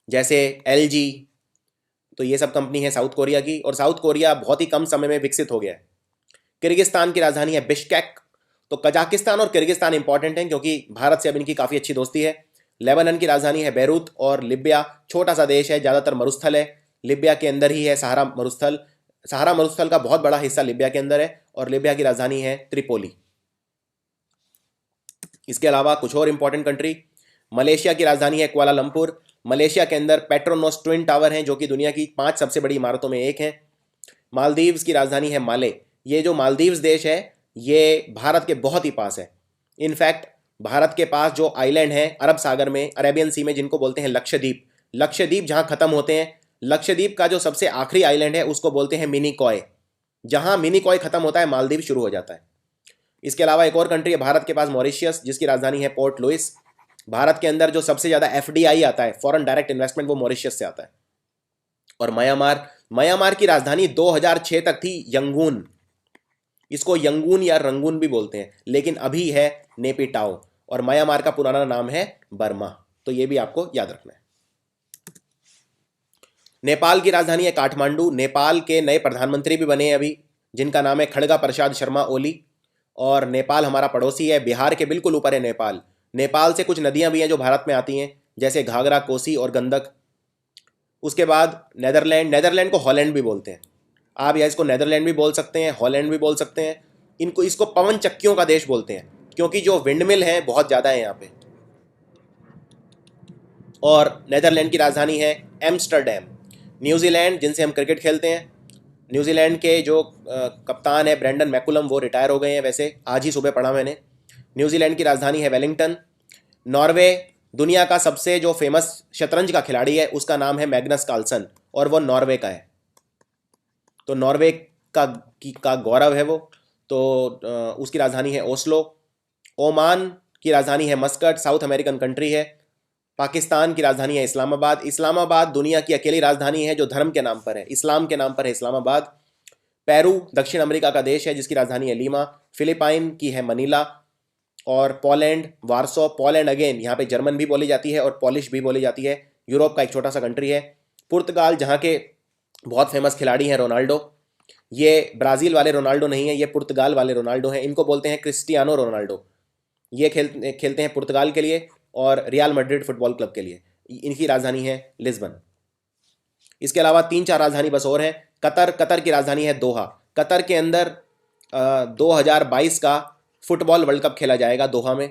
जैसे LG। तो ये सब कंपनी है साउथ कोरिया की, और साउथ कोरिया बहुत ही कम समय में विकसित हो गया है। किर्गिस्तान की राजधानी है बिश्केक। तो कजाकिस्तान और किर्गिस्तान इंपॉर्टेंट हैं क्योंकि भारत से अब इनकी काफ़ी अच्छी दोस्ती है। लेबनान की राजधानी है बैरूत, और लिबिया छोटा सा देश है, ज़्यादातर मरुस्थल है। लिबिया के अंदर ही है सहारा मरुस्थल। सहारा मरुस्थल का बहुत बड़ा हिस्सा लिबिया के अंदर है, और लिबिया की राजधानी है त्रिपोली। इसके अलावा कुछ और इंपॉर्टेंट कंट्री, मलेशिया की राजधानी है कुआलालंपुर। मलेशिया के अंदर पेट्रोनोस ट्विन टावर हैं जो कि दुनिया की 5 सबसे बड़ी इमारतों में एक है। मालदीव्स की राजधानी है माले। ये जो मालदीव्स देश है ये भारत के बहुत ही पास है। इनफैक्ट भारत के पास जो आइलैंड है अरब सागर में, अरेबियन सी में, जिनको बोलते हैं लक्षद्वीप, लक्षद्वीप जहाँ खत्म होते हैं, लक्षद्वीप का जो सबसे आखिरी आइलैंड है उसको बोलते हैं मिनिकॉय। जहाँ मिनिकॉय खत्म होता है मालदीव शुरू हो जाता है। इसके अलावा एक और कंट्री है भारत के पास, मॉरिशियस, जिसकी राजधानी है पोर्ट लुइस। भारत के अंदर जो सबसे ज़्यादा FDI आता है, फॉरेन डायरेक्ट इन्वेस्टमेंट, वो मॉरिशियस से आता है। और म्यांमार, म्यांमार की राजधानी 2006 तक थी यंगून। इसको यंगून या रंगून भी बोलते हैं, लेकिन अभी है नेपिटाओ। और म्यांमार का पुराना नाम है बर्मा। तो ये भी आपको याद रखना है। नेपाल की राजधानी है काठमांडू। नेपाल के नए प्रधानमंत्री भी बने हैं अभी, जिनका नाम है खड़गा प्रसाद शर्मा ओली। और नेपाल हमारा पड़ोसी है, बिहार के बिल्कुल ऊपर है नेपाल। नेपाल से कुछ नदियां भी हैं जो भारत में आती हैं, जैसे घाघरा, कोसी और गंडक। उसके बाद नेदरलैंड, नेदरलैंड को हॉलैंड भी बोलते हैं। आप या इसको नेदरलैंड भी बोल सकते हैं, हॉलैंड भी बोल सकते हैं। इसको पवन चक्कियों का देश बोलते हैं क्योंकि जो विंडमिल हैं बहुत ज़्यादा है यहाँ पे। और नेदरलैंड की राजधानी है एम्स्टर्डम। न्यूजीलैंड, जिनसे हम क्रिकेट खेलते हैं, न्यूजीलैंड के जो कप्तान है ब्रेंडन मैकुलम, वो रिटायर हो गए हैं, वैसे आज ही सुबह पढ़ा मैंने। न्यूजीलैंड की राजधानी है वेलिंगटन। नॉर्वे, दुनिया का सबसे जो फेमस शतरंज का खिलाड़ी है उसका नाम है मैग्नस कार्लसन, और वो नॉर्वे का है। तो नॉर्वे का गौरव है वो। तो उसकी राजधानी है ओस्लो। ओमान की राजधानी है मस्कट, साउथ अमेरिकन कंट्री है। पाकिस्तान की राजधानी है इस्लामाबाद। इस्लामाबाद दुनिया की अकेली राजधानी है जो धर्म के नाम पर है, इस्लाम के नाम पर है इस्लामाबाद। पेरू दक्षिण अमेरिका का देश है जिसकी राजधानी है लीमा। फिलिपाइन की है मनीला। और पोलैंड वार्सो। पोलैंड अगेन, यहाँ पे जर्मन भी बोली जाती है और पॉलिश भी बोली जाती है। यूरोप का एक छोटा सा कंट्री है। पुर्तगाल, जहाँ के बहुत फेमस खिलाड़ी हैं रोनाल्डो। ये ब्राज़ील वाले रोनाल्डो नहीं है, ये पुर्तगाल वाले रोनाल्डो हैं। इनको बोलते हैं क्रिस्टियानो रोनाल्डो। ये खेलते हैं पुर्तगाल के लिए और रियल मैड्रिड फुटबॉल क्लब के लिए। इनकी राजधानी है लिस्बन। इसके अलावा 3-4 राजधानी बस और हैं। कतर की राजधानी है दोहा। कतर के अंदर 2022 का फुटबॉल वर्ल्ड कप खेला जाएगा दोहा में।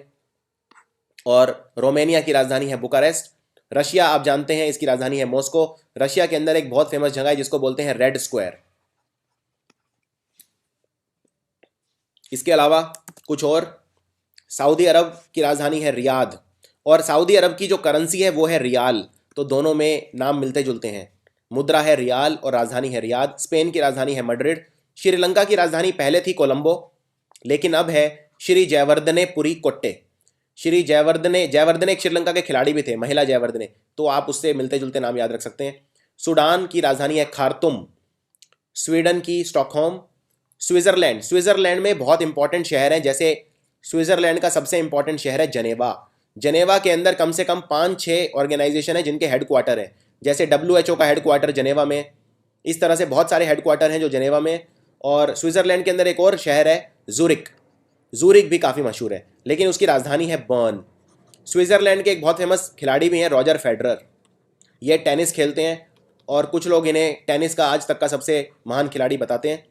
और रोमानिया की राजधानी है बुकारेस्ट। रशिया, आप जानते हैं, इसकी राजधानी है मॉस्को। रशिया के अंदर एक बहुत फेमस जगह है जिसको बोलते हैं रेड स्क्वायर। इसके अलावा कुछ और, सऊदी अरब की राजधानी है रियाद, और सऊदी अरब की जो करेंसी है वो है रियाल। तो दोनों में नाम मिलते जुलते हैं, मुद्रा है रियाल और राजधानी है रियाद। स्पेन की राजधानी है मैड्रिड। श्रीलंका की राजधानी पहले थी कोलंबो, लेकिन अब है श्री जयवर्धने पुरी कोट्टे। श्री जयवर्धने एक श्रीलंका के खिलाड़ी भी थे, महिला जयवर्धने, तो आप उससे मिलते जुलते नाम याद रख सकते हैं। सूडान की राजधानी है खार्तुम। स्वीडन की स्टॉकहोम। स्विट्जरलैंड में बहुत इंपॉर्टेंट शहर हैं, जैसे स्विट्जरलैंड का सबसे इंपॉर्टेंट शहर है जनेवा। जनेवा के अंदर कम से कम 5-6 ऑर्गेनाइजेशन है जिनके हेडक्वार्टर हैं, जैसे WHO का हेडक्वार्टर जनेवा में। इस तरह से बहुत सारे हेडक्वार्टर हैं जो जनेवा में। और स्विट्ज़रलैंड के अंदर एक और शहर है ज़ूरिक। ज़ूरिक भी काफ़ी मशहूर है, लेकिन उसकी राजधानी है बर्न। स्विट्ज़रलैंड के एक बहुत फेमस खिलाड़ी भी हैं रॉजर फेडरर। ये टेनिस खेलते हैं और कुछ लोग इन्हें टेनिस का आज तक का सबसे महान खिलाड़ी बताते हैं।